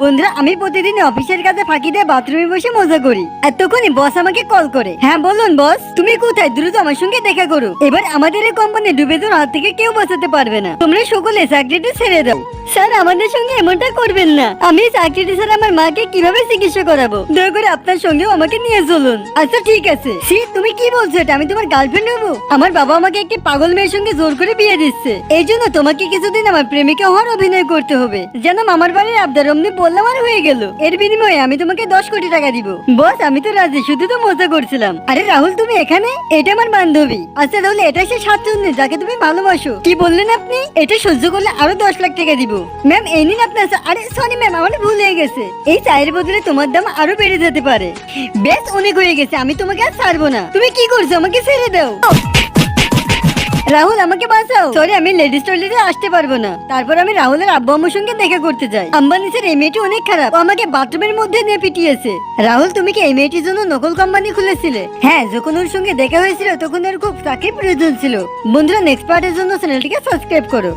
বন্ধুরা, আমি প্রতিদিন অফিসের কাজে ফাঁকি দিয়ে বাথরুমে বসে মজা করি। এতক্ষণই বস আমাকে কল করে, হ্যাঁ বলুন বস, তুমি কোথায়? দ্রুত আমার সঙ্গে দেখা করো। এবার আমাদের এই কোম্পানি ডুবে যাওয়ার হাত থেকে কেউ বাঁচাতে পারবে না। তোমরা সকলে চাকরিটা ছেড়ে দাও। স্যার, আমাদের সঙ্গে এমনটা করবেন না। আমি চাকরিটা স্যার আমার মাকে কিভাবে চিকিৎসা করাবো? দয়া করে আপনার সঙ্গেও আমাকে নিয়ে চলুন। আচ্ছা ঠিক আছে। তুমি কি বলছো? এটা আমি তোমার গার্লফ্রেন্ড হবো? আমার বাবা আমাকে একটি পাগল মেয়ের সঙ্গে জোর করে বিয়ে দিচ্ছে। এই জন্য তোমাকে কিছুদিন আমার প্রেমিকা হওয়ার অভিনয় করতে হবে। যেন মামার বাড়ির আবদার অমনি বললাম আর হয়ে গেল। এর বিনিময়ে আমি তোমাকে 10 কোটি টাকা দিব। বস, আমি তো রাজি, শুধু তো মজা করছিলাম। আরে রাহুল, তুমি এখানে? এটা আমার বান্ধবী। আচ্ছা তাহলে এটা সে সাতজনের যাকে তুমি ভালোবাসো। কি বললেন আপনি? এটা সহ্য করলে আরো 10 লাখ টাকা দিব। ম্যাম এই নিন আপনার আরে সরি ম্যাম, আমার ভুল হয়ে গেছে। এই চায়ের বদলে তোমার দাম আরো বেড়ে যেতে পারে। বেশ অনেক হয়ে গেছে, আমি তোমাকে আর ছাড়বো না। তুমি কি করছো? আমাকে ছেড়ে দাও। রাহুল, আমাকে বাঁচাও। সরি, আমি লেডিস টয়লেটে আসতে পারবো না। তারপর আমি রাহুলের আব্বু আম্মুর সঙ্গে দেখা করতে যাই। আম্বানি স্যার, এই মেয়েটি অনেক খারাপ। ও আমাকে বাথরুমের মধ্যে নিয়ে পিটিয়েছে। রাহুল, তুমি কি এই মেয়েটির জন্য নকল কোম্পানি খুলেছিলে? হ্যাঁ, যখন ওর সঙ্গে দেখা হয়েছিল তখন ওর খুব চাকরির প্রয়োজন ছিল। বন্ধুরা, নেক্সট পার্টের জন্য চ্যানেলটিকে সাবস্ক্রাইব করো।